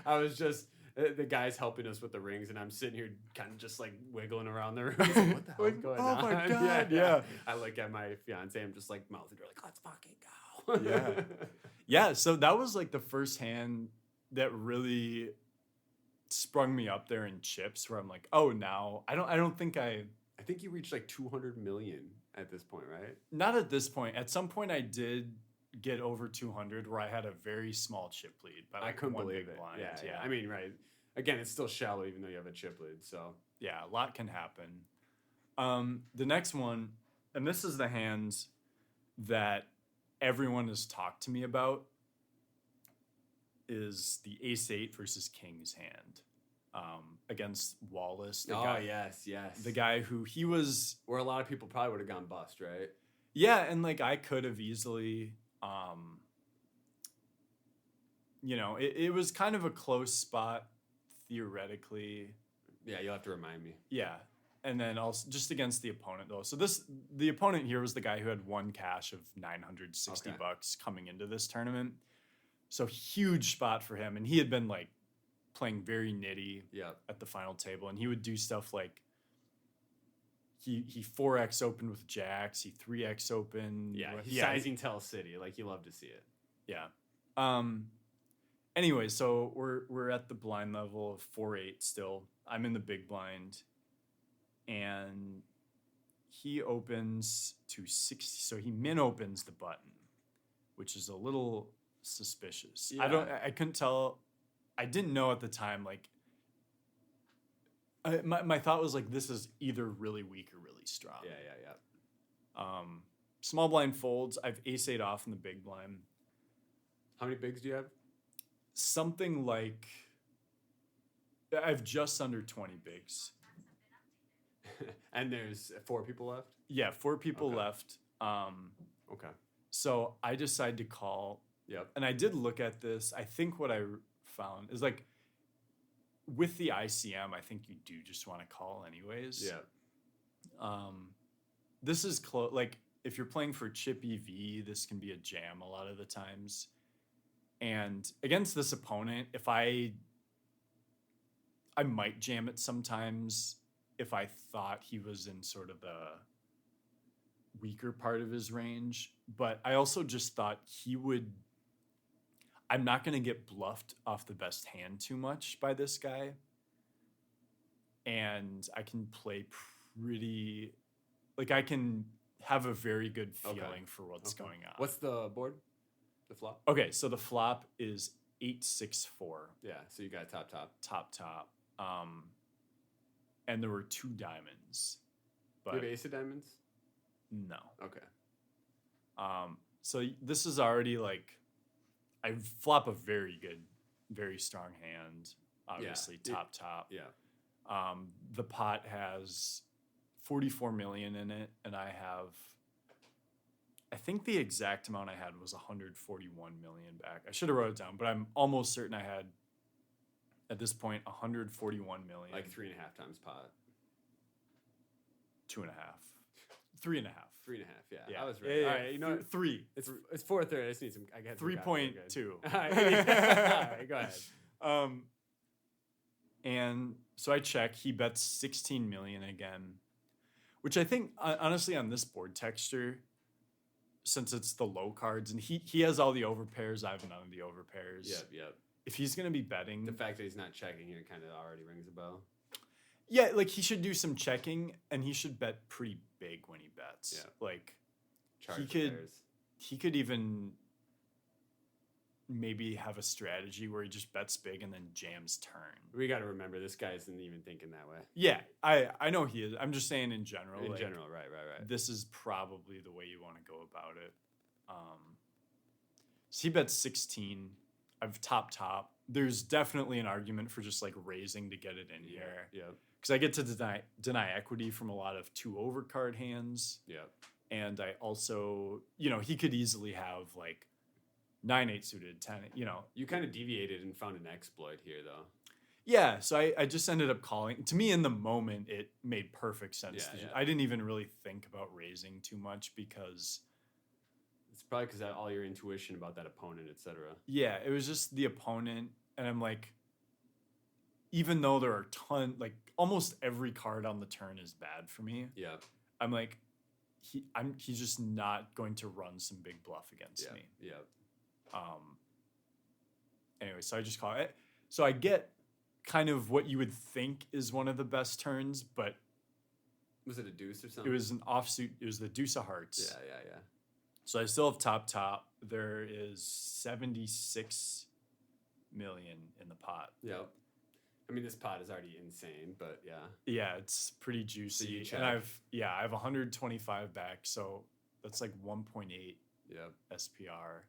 was just. The guy's helping us with the rings, and I'm sitting here kind of just like wiggling around the room. Like, what the hell is going on? Oh my God, yeah. I look at my fiance, I'm just like mouthing her, like, let's fucking go. Yeah. Yeah, so that was like the first hand that really sprung me up there in chips where I'm like, oh, now I don't think I think you reached like 200 million at this point, right? not at this point. At some point I did get over 200 where I had a very small chip lead by I like couldn't one believe big it. blind. Yeah. I mean, right. Again, it's still shallow even though you have a chip lead. So Yeah, a lot can happen. The next one, and this is the hands that everyone has talked to me about, is the ace-8 versus king's hand against Wallace. yes. The guy who he was... Where a lot of people probably would have gone bust, right? Yeah, and like I could have easily... it was kind of a close spot theoretically. Yeah, you'll have to remind me. Yeah. And then also just against the opponent though. So the opponent here was the guy who had one cash of $960 coming into this tournament. So huge spot for him. And he had been like playing very nitty at the final table. And he would do stuff like he 4x opened with jacks, he 3x opened. Yeah, he's sizing Tell City. Like you love to see it. Yeah. Anyway, so we're at the blind level of 4-8 still. I'm in the big blind. And he opens to 60. So he min opens the button, which is a little suspicious. Yeah. I couldn't tell. I didn't know at the time, like, my thought was like, this is either really weak or really strong. Yeah. Small blind folds. I've ace-8 off in the big blind. How many bigs do you have? Something like, I've just under 20 bigs. And there's 4 people left? Yeah, 4 people left. Okay. So I decided to call. Yep. And I did look at this. I think what I found is like with the ICM, I think you do just want to call anyways. Yeah. This is close. Like if you're playing for chip EV, this can be a jam a lot of the times. And against this opponent, if I might jam it sometimes if I thought he was in sort of the weaker part of his range. But I also just thought I'm not going to get bluffed off the best hand too much by this guy. And I can play pretty, like I can have a very good feeling for what's going on. What's the board? The flop? Okay, so the flop is 8-6-4. Yeah, so you got top. Top. And there were 2 diamonds. But Do you have ace of diamonds? no. Okay. So this is already like, I flop a very good, very strong hand. Obviously, top. Yeah. The pot has 44 million in it, and I think the exact amount I had was 141 million back. I should have wrote it down, but I'm almost certain I had, at this point, 141 million. Like 3.5 times pot. 2.5. 3.5. 3.5, yeah. Yeah. I was right. All right, you know what? 3. It's 4:30. I just need some. I got 3.2. All right, go ahead. And so I check. He bets 16 million again. which I think honestly on this board texture, since it's the low cards and he has all the overpairs, I have none of the overpairs. Yep. If he's gonna be betting, The fact that he's not checking here kind of already rings a bell. yeah, like he should do some checking and he should bet pretty big when he bets. Yeah. Like Charge he the could pairs. he could even maybe have a strategy where he just bets big and then jams turn. We got to remember this guy isn't even thinking that way. Yeah, I know he is. I'm just saying in general. In like, general, right. This is probably the way you want to go about it. So he bets 16. I've top. There's definitely an argument for just like raising to get it in here. Yeah. Because I get to deny equity from a lot of 2 overcard hands. Yeah. And I also, he could easily have like 9-8 suited, 10, You kind of deviated and found an exploit here, though. Yeah, so I just ended up calling. To me, in the moment, it made perfect sense. Yeah. I didn't even really think about raising too much because... It's probably because all your intuition about that opponent, etc. Yeah, it was just the opponent. And I'm like, even though there are almost every card on the turn is bad for me. Yeah. I'm like, he's just not going to run some big bluff against me. Yeah. Anyway, so I just call it. So I get kind of what you would think is one of the best turns, but Was it a deuce or something? it was an offsuit. It was the deuce of hearts. Yeah. So I still have top. There is 76 million in the pot. Yeah. I mean, this pot is already insane, but yeah. Yeah, it's pretty juicy. So you check. And I have 125 back, so that's like 1.8 Yeah. SPR.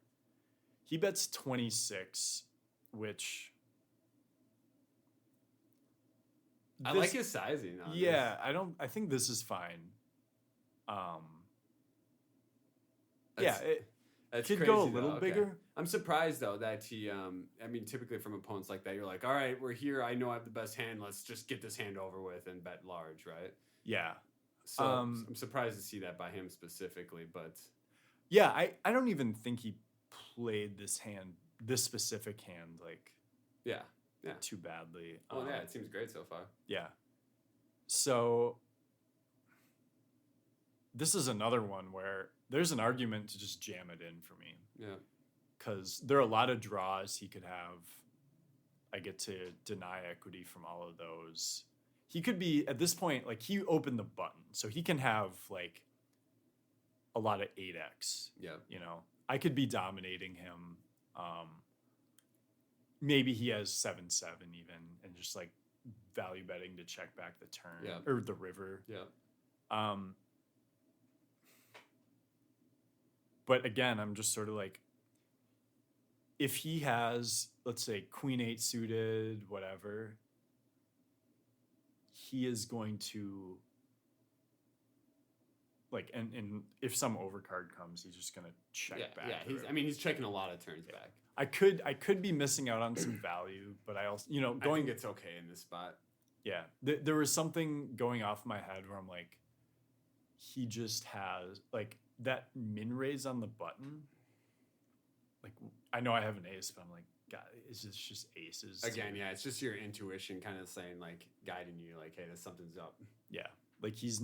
He bets 26, which I like his sizing on Yeah, I think this is fine. That's- It That's could crazy, go a though. little Okay. bigger. I'm surprised though that he. I mean, typically from opponents like that, you're like, all right, we're here. I know I have the best hand. Let's just get this hand over with and bet large, right? Yeah. So I'm surprised to see that by him specifically, but Yeah, I don't even think he played this specific hand, like yeah. too badly. Well, yeah, it seems great so far. Yeah. So this is another one where there's an argument to just jam it in for me. Yeah. Because there are a lot of draws he could have. I get to deny equity from all of those. He could be, at this point, like he opened the button. So he can have like a lot of 8x. Yeah. I could be dominating him. Maybe he has 7-7 even and just like value betting to check back the turn or the river. Yeah. But again, I'm just sort of like, if he has, let's say, Queen 8 suited, whatever, he is going to, like, and if some overcard comes, he's just going to check back. Yeah, he's checking a lot of turns back. I could be missing out on some value, but I also, I think it's okay in this spot. Yeah, there was something going off my head where I'm like, he just has, like, that min raise on the button. Like, I know I have an ace, but I'm like, God, is this just aces? Again, yeah, it's just your intuition kind of saying, like, guiding you, like, hey, something's up. Yeah, like he's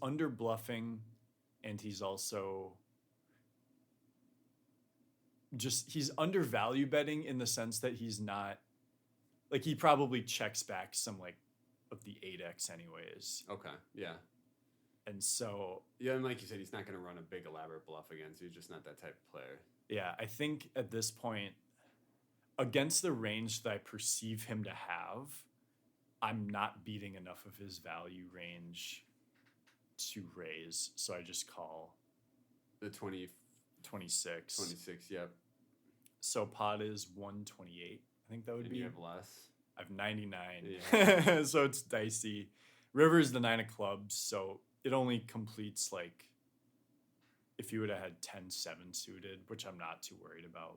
under bluffing, and he's also he's under value betting in the sense that he's not, like, he probably checks back some, like, of the 8x anyways. Okay, yeah. And so... Yeah, and like you said, he's not going to run a big elaborate bluff against you. He's just not that type of player. Yeah, I think at this point, against the range that I perceive him to have, I'm not beating enough of his value range to raise. So I just call... The 26. 26, yep. So pot is 128. I think that would And be... you have less? I have 99. Yeah. So it's dicey. River is the 9 of clubs, so it only completes, like, if you would have had 10-7 suited, which I'm not too worried about.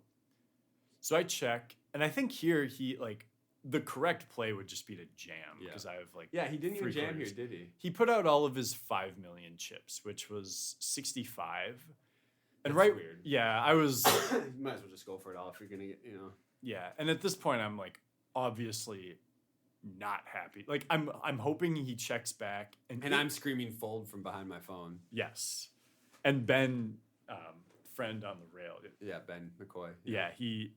So I check, and I think here he, like, the correct play would just be to jam, because I have, like... Yeah, he didn't even jam quarters. here, did he? He put out all of his 5 million chips, which was 65. And That's weird. Yeah, I was... You might as well just go for it all if you're going to get, Yeah, and at this point, I'm like, obviously, not happy. Like I'm hoping he checks back, And I'm screaming fold from behind my phone. yes, and Ben, friend on the rail. Yeah, Ben McCoy. Yeah, he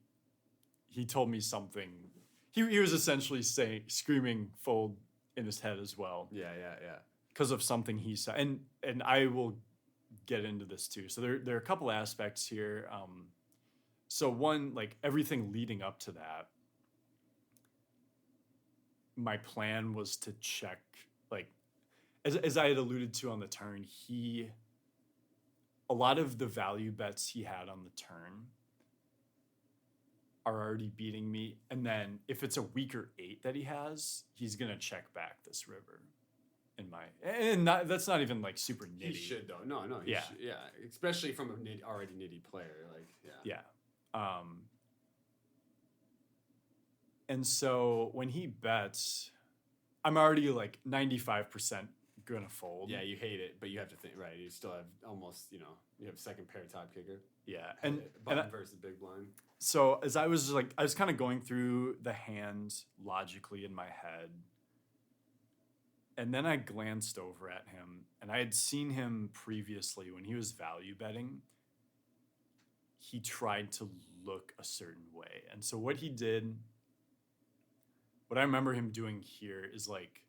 told me something. He was essentially screaming fold in his head as well. Yeah. Because of something he said, and I will get into this too. So there are a couple aspects here. So one, like everything leading up to that, my plan was to check, like, as I had alluded to on the turn, a lot of the value bets he had on the turn are already beating me. And then if it's a weaker 8 that he has, he's gonna check back this river. That's not even like super nitty. He should though. No. He Yeah. should, yeah. Especially from a already nitty player. Like, yeah. Yeah. And so when he bets, I'm already like 95% gonna fold. Yeah, you hate it, but you have to think, right? You still have almost, you have second pair top kicker. Yeah. Button versus big blind. So as I was kind of going through the hand logically in my head. And then I glanced over at him, and I had seen him previously when he was value betting. He tried to look a certain way. And so what he did, what I remember him doing here is like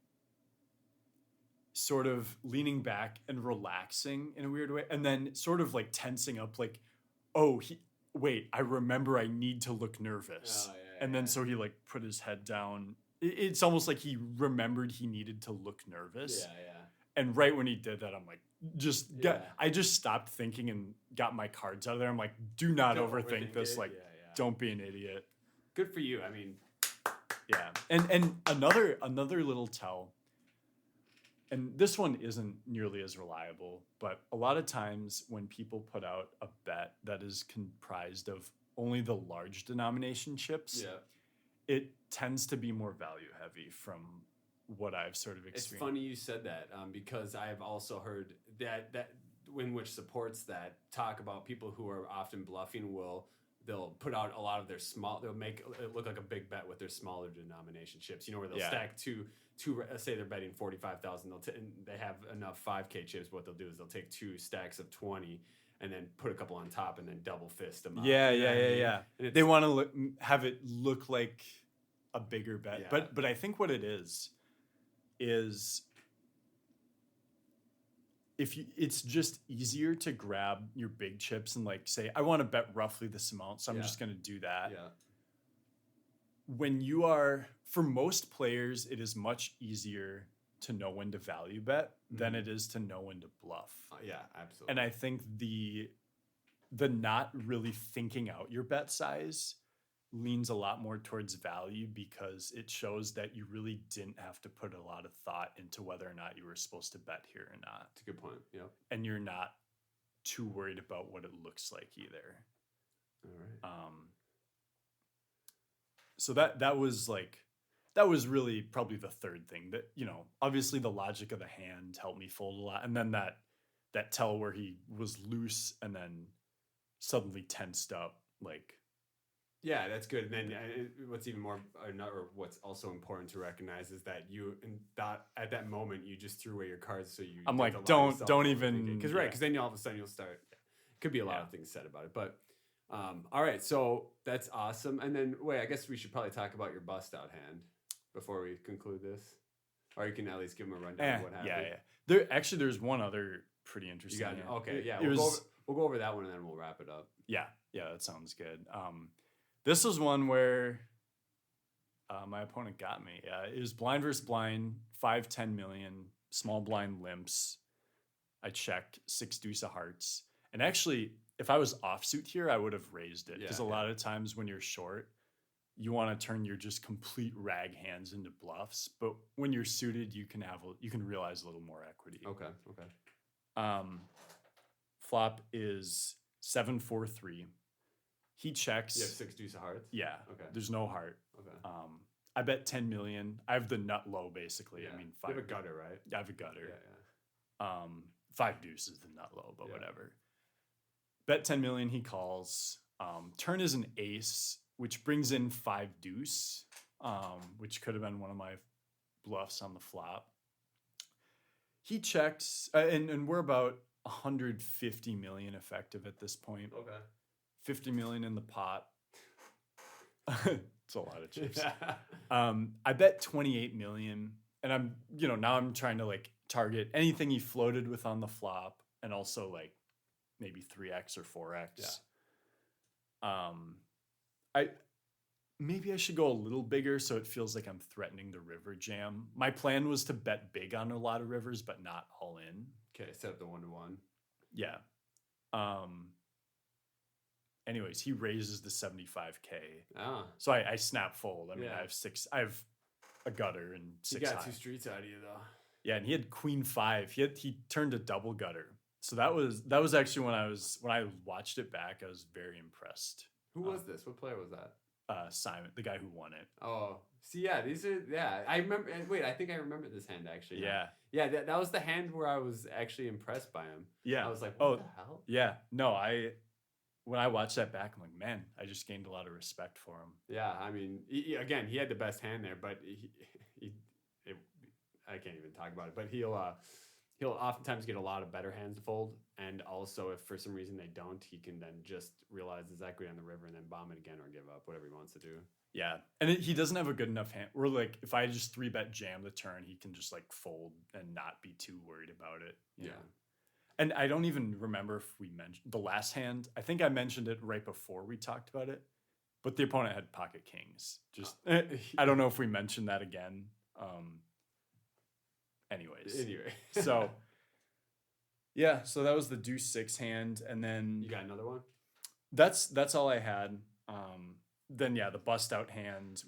sort of leaning back and relaxing in a weird way, and then sort of like tensing up, like, oh, wait, I remember I need to look nervous. And then so he like put his head down. It's almost like he remembered he needed to look nervous. Yeah. And right when he did that, I'm like, I just stopped thinking and got my cards out of there. I'm like, do not Don't overthink this. it. Like, Yeah. don't be an idiot. Good for you. I mean, yeah. And another little tell, and this one isn't nearly as reliable, but a lot of times when people put out a bet that is comprised of only the large denomination chips, it tends to be more value heavy from what I've sort of experienced. It's funny you said that because I have also heard that in which supports that talk about people who are often bluffing they'll put out a lot of their they'll make it look like a big bet with their smaller denomination chips, where they'll stack two, say they're betting 45,000, they have enough 5K chips. What they'll do is they'll take 2 stacks of 20 and then put a couple on top and then double fist them up. Yeah. They want to have it look like a bigger bet. Yeah. But I think what it is it's just easier to grab your big chips and like say, I want to bet roughly this amount, so I'm just going to do that. Yeah. When for most players, it is much easier to know when to value bet than it is to know when to bluff. Yeah, absolutely. And I think the not really thinking out your bet size leans a lot more towards value because it shows that you really didn't have to put a lot of thought into whether or not you were supposed to bet here or not. That's a good point. Yep. And you're not too worried about what it looks like either. All right. So that was really probably the third thing that, obviously the logic of the hand helped me fold a lot. And then that tell where he was loose and then suddenly tensed up, like. Yeah, that's good. And then what's even more, or what's also important to recognize is that at that moment you just threw away your cards, so you. I'm like, don't even, because then all of a sudden you'll start. Could be a lot of things said about it, but all right, so that's awesome. And then I guess we should probably talk about your bust out hand before we conclude this, or you can at least give them a rundown of what happened. Yeah. There's one other pretty interesting. You got it. Okay, yeah, we'll go over that one and then we'll wrap it up. Yeah, that sounds good. This was one where my opponent got me. It was blind versus blind, 5-10 million, small blind limps. I checked 6 deuce of hearts. And actually, if I was offsuit here, I would have raised it. Because a lot of times when you're short, you want to turn your just complete rag hands into bluffs. But when you're suited, you can realize a little more equity. Okay. Flop is 7-4-3. He checks. You have 6 deuce of hearts? Yeah. Okay. There's no heart. Okay. I bet 10 million. I have the nut low, basically. Yeah. I mean, you have a gutter, right? I have a gutter. Yeah. 5 deuce is the nut low, but whatever. Bet 10 million, he calls. Turn is an ace, which brings in 5 deuce. which could have been one of my bluffs on the flop. He checks, and we're about 150 million effective at this point. Okay. 50 million in the pot. It's a lot of chips. Yeah. I bet 28 million, and I'm, now I'm trying to like target anything he floated with on the flop, and also like maybe 3x or 4x. Yeah. Maybe I should go a little bigger so it feels like I'm threatening the river jam. My plan was to bet big on a lot of rivers, but not all in. Okay, set up the 1-1. Yeah. Anyways, he raises the 75K. Ah. So I snap fold. I mean, Yeah. I have a gutter and He 6 got high. 2 streets out of you though. Yeah, and he had queen 5. He turned a double gutter. So that was actually when I watched it back, I was very impressed. Who was this? What player was that? Simon, the guy who won it. Oh, see, yeah, these are, yeah. I remember. Wait, I think I remember this hand actually. Yeah, yeah. That was the hand where I was actually impressed by him. Yeah, I was like, what the hell? Yeah, no, when I watched that back, I'm like, man, I just gained a lot of respect for him. Yeah, I mean, again, he had the best hand there, but I can't even talk about it. But he'll oftentimes get a lot of better hands to fold, and also if for some reason they don't, he can then just realize his equity on the river and then bomb it again or give up, whatever he wants to do. Yeah, and he doesn't have a good enough hand. We're like, if I just 3-bet jam the turn, he can just like fold and not be too worried about it. Yeah. And I don't even remember if we mentioned the last hand. I think I mentioned it right before we talked about it, but the opponent had pocket kings. Just I don't know if we mentioned that again. Anyway, so yeah, so that was the deuce 6 hand, and then you got another one. That's all I had. Then yeah, the bust out hand.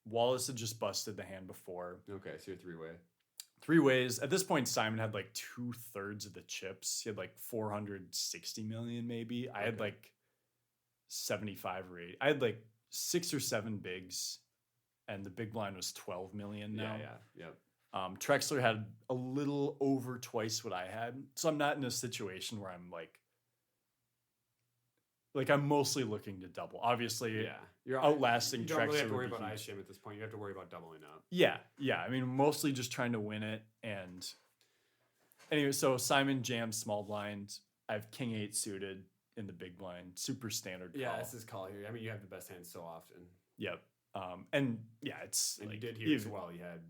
Wallace had just busted the hand before. Okay, so you're 3-way. 3 ways. At this point, Simon had like 2/3 of the chips. He had like 460 million, maybe. I had like 75 or 80. I had like 6 or 7 bigs, and the big blind was 12 million now. Yeah. Trexler had a little over twice what I had, so I'm not in a situation where I'm like I'm mostly looking to double. Obviously, yeah, you're outlasting Trexler. You don't really have to worry about ISM at this point. You have to worry about doubling up. Yeah. I mean, mostly just trying to win it. And anyway, so Simon jams small blind. I have king 8 suited in the big blind. Super standard call. Yeah, this is call here. I mean, you have the best hand so often. Yep. And yeah, it's and like, you did here as well. You had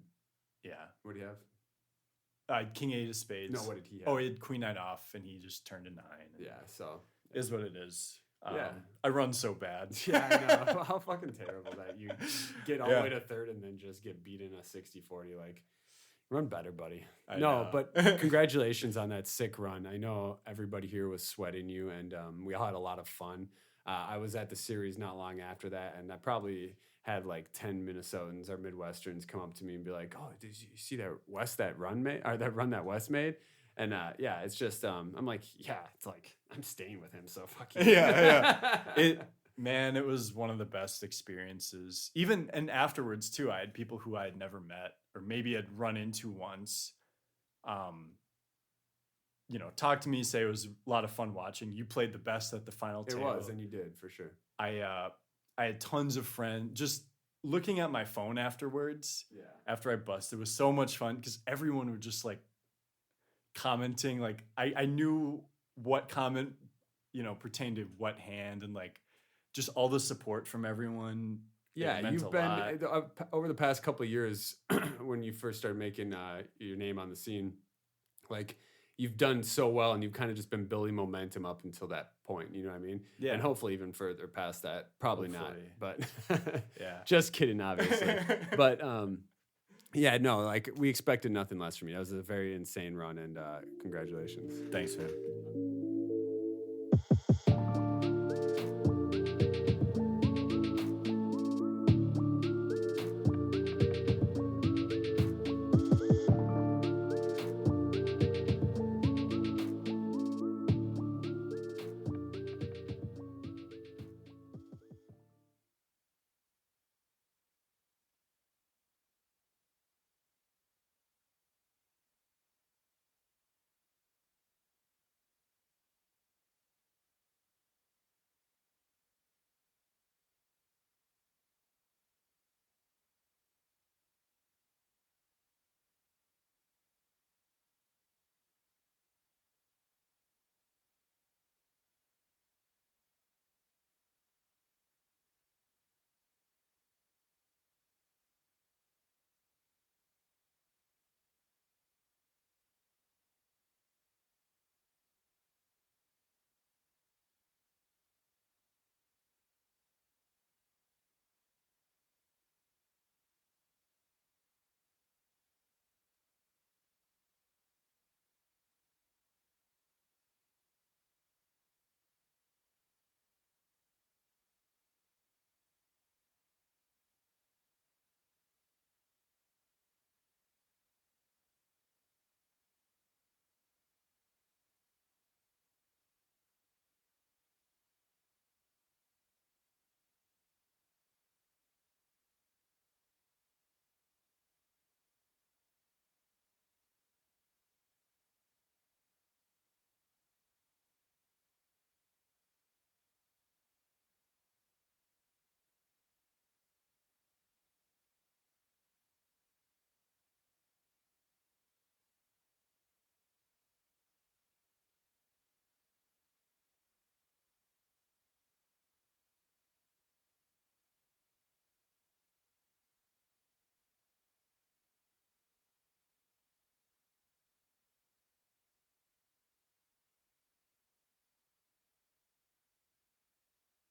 What do you have? King 8 of spades. No, what did he have? Oh, he had queen 9 off, and he just turned a 9. Yeah, so is what it is. Yeah, I run so bad. Yeah, I know. How fucking terrible that you get all the way to third and then just get beat in a 60-40. Like, run better, buddy. I know. But congratulations on that sick run. I know everybody here was sweating you, and we all had a lot of fun. I was at the series not long after that, and I probably had like 10 Minnesotans or Midwesterns come up to me and be like, "Oh, did you see that run that Wes made?" And yeah, it's just I'm like, yeah, it's like I'm staying with him, so fuck you. Yeah. It was one of the best experiences. Even and afterwards too, I had people who I had never met or maybe had run into once. Talk to me, say it was a lot of fun watching. You played the best at the final table. It was, and you did for sure. I had tons of friends. Just looking at my phone afterwards. Yeah. After I busted, it was so much fun because everyone would just like commenting. Like I knew what comment, pertained to what hand, and like just all the support from everyone. Yeah, you've been over the past couple of years when you first started making your name on the scene, like you've done so well, and you've kind of just been building momentum up until that point. You know what I mean? Yeah. And hopefully even further past that. Probably not, but yeah, just kidding, obviously. But yeah, no, like we expected nothing less from you. That was a very insane run, and congratulations. Thanks, man.